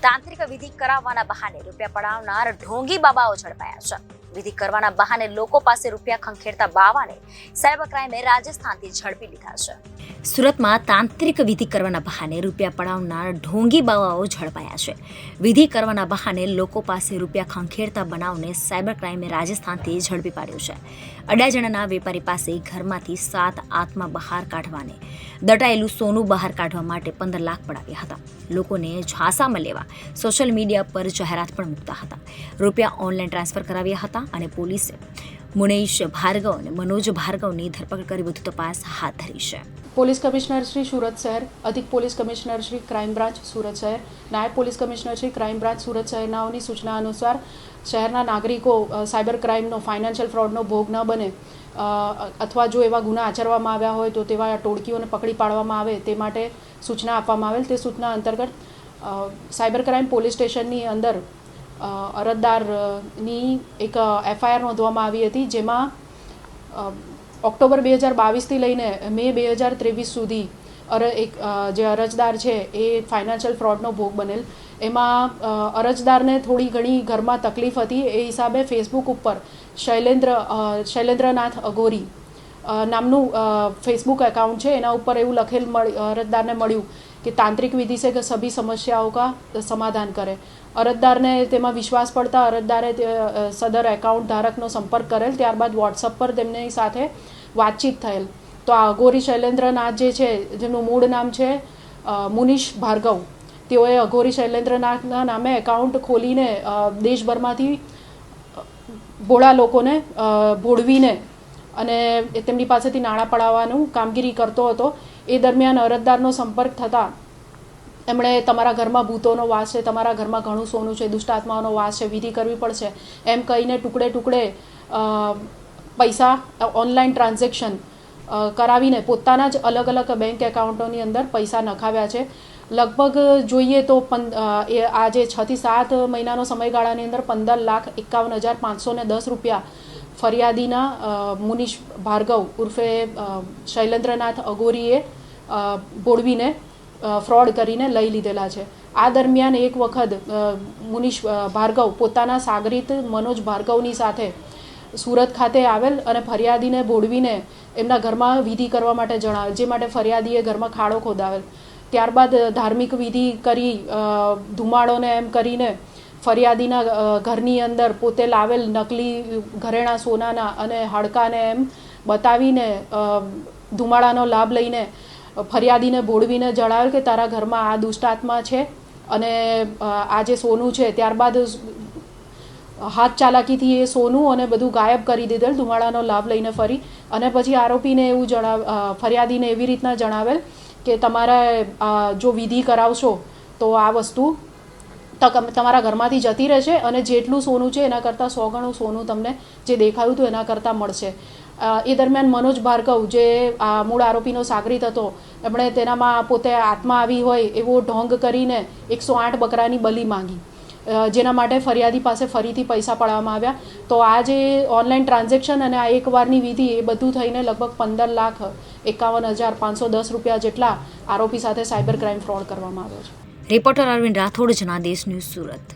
તાંત્રિક વિધિ કરાવવાના બહાને રૂપિયા પડાવનાર ઢોંગી બાબાઓ ઝડપાયા છે. વિધિ કરવાના બહાને લોકો પાસે રૂપિયા ખંખેરતા બાવાને સાયબર ક્રાઇમે રાજસ્થાનથી ઝડપી લીધા છે. સુરતમાં તાંત્રિક વિધિ કરવાના બહાને રૂપિયા પડાવનાર ઢોંગી બાવાઓ ઝડપાયા છે. વિધિ કરવાના બહાને લોકો પાસે રૂપિયા ખંખેરતા બનાવને સાયબર ક્રાઇમે રાજસ્થાનથી ઝડપી પાડ્યો છે. અડાજણના વેપારી પાસે ઘરમાંથી 7 આત્મા બહાર કાઢવાને દટાયેલું સોનું બહાર કાઢવા માટે 15 લાખ પડાવ્યા હતા. લોકોને ઝાંસામાં લેવા સોશિયલ મીડિયા પર જાહેરાત પણ મૂકતા હતા. રૂપિયા ઓનલાઈન ટ્રાન્સફર કરાવ્યા હતા અને પોલીસે મુનેશ ભાર્ગવ અને મનોજ ભાર્ગવની ધરપકડ કરી વધુ તપાસ હાથ ધરી છે. પોલીસ કમિશનર શ્રી સુરત શહેર, અધિક police commissioner Shri crime branch Surat શહેર, નાયબ police commissioner Shri crime branch Surat શહેરનાઓની સૂચના અનુસાર શહેરના નાગરિકો સાયબર ક્રાઇમનો ફાઇનાન્શિયલ ફ્રોડનો ભોગ ન બને અથવા જો એવા ગુના આચરવામાં આવ્યા હોય તો તેવા ટોળકીઓને પકડી પાડવામાં આવે તે માટે સૂચના આપવામાં આવેલ. તે સૂચના અંતર્ગત સાયબર ક્રાઇમ પોલીસ સ્ટેશનની અંદર અરજદારની એક FIR નોંધવામાં આવી હતી, જેમાં ઓક્ટોબર 2022થી લઈને મે 2023 સુધી જે અરજદાર છે એ ફાઇનાન્શિયલ ફ્રોડનો ભોગ બનેલ. એમાં અરજદારને થોડી ઘણી ઘરમાં તકલીફ હતી. એ હિસાબે ફેસબુક ઉપર શૈલેન્દ્રનાથ અઘોરી નામનું ફેસબુક એકાઉન્ટ છે. એના ઉપર એવું લખેલ અરજદારને મળ્યું કે તાંત્રિક વિધિ છે કે સભી સમસ્યાઓ કા સમાધાન કરે. અરજદારને તેમાં વિશ્વાસ પડતા અરજદારે સદર એકાઉન્ટ ધારકનો સંપર્ક કરેલ. ત્યારબાદ વોટ્સઅપ પર તેમની સાથે વાતચીત થયેલ. તો આ અઘોરી શૈલેન્દ્રનાથ જે છે, જેમનું મૂળ નામ છે મુનીશ ભાર્ગવ, તેઓએ અઘોરી શૈલેન્દ્રનાથના નામે એકાઉન્ટ ખોલીને દેશભરમાંથી ભોળા લોકોને ભોળવીને અને તેમની પાસેથી નાણાં પડાવવાનું કામગીરી કરતો હતો. એ દરમિયાન અરજદારનો સંપર્ક થતાં એમણે તમારા ઘરમાં ભૂતોનો વાસ છે, તમારા ઘરમાં ઘણું સોનું છે, દુષ્ટ આત્માઓનો વાસ છે, વિધિ કરવી પડશે એમ કહીને ટુકડે ટુકડે પૈસા ઓનલાઈન ટ્રાન્ઝેક્શન કરાવીને પોતાના જ અલગ અલગ બેંક એકાઉન્ટોની અંદર પૈસા નખાવ્યા છે. લગભગ જોઈએ તો આ જે 6 થી 7 મહિનાનો સમયગાળાની અંદર 15,51,510 રૂપિયા ફરિયાદીના મુનીશ ભાર્ગવ ઉર્ફે શૈલેન્દ્રનાથ અઘોરીએ ભોળવીને ફ્રોડ કરીને લઈ લીધેલા છે. આ દરમિયાન એક વખત મુનીશ ભાર્ગવ પોતાના સાગરીત મનોજ ભાર્ગવની સાથે સુરત ખાતે આવેલ અને ફરિયાદીને ભોળવીને એમના ઘરમાં વિધિ કરવા માટે જણાવેલ, જે માટે ફરિયાદીએ ઘરમાં ખાડો ખોદાવેલ. ત્યારબાદ ધાર્મિક વિધિ કરી ધુમાડોને એમ કરીને ફરિયાદીના ઘરની અંદર પોતે લાવેલ નકલી ઘરેણાં સોનાના અને હાડકાને એમ બતાવીને ધુમાડાનો લાભ લઈને ફરિયાદીને ભોળવીને જણાવેલ કે તારા ઘરમાં આ દુષ્ટ આત્મા છે અને આ જે સોનું છે. ત્યારબાદ હાથ ચાલાકીથી એ સોનું અને બધું ગાયબ કરી દીધેલ ધુમાડાનો લાભ લઈને ફરી. અને પછી આરોપીને એવું ફરિયાદીને એવી રીતના જણાવેલ કે તમારે જો વિધિ કરાવશો તો આ વસ્તુ તમારા ઘરમાંથી જતી રહેશે અને જેટલું સોનું છે એના કરતાં 100 ગણું સોનું તમને જે દેખાયું હતું એના કરતાં મળશે. એ દરમિયાન મનોજ ભાર્ગવ, જે મૂળ આરોપીનો સાગરીત હતો, એમણે તેનામાં પોતે આત્મા આવી હોય એવો ઢોંગ કરીને 108 બકરાની બલી માંગી, જેના માટે ફરિયાદી પાસે ફરીથી પૈસા પડાવવામાં આવ્યા. તો આ જે ઓનલાઈન ટ્રાન્ઝેક્શન અને આ એકવારની વિધિ એ બધું થઈને લગભગ 15,51,510 રૂપિયા જેટલા આરોપી સાથે સાયબર ક્રાઇમ ફ્રોડ કરવામાં આવ્યો છે. Reporter Arvind Rathod, Janadesh news, Surat.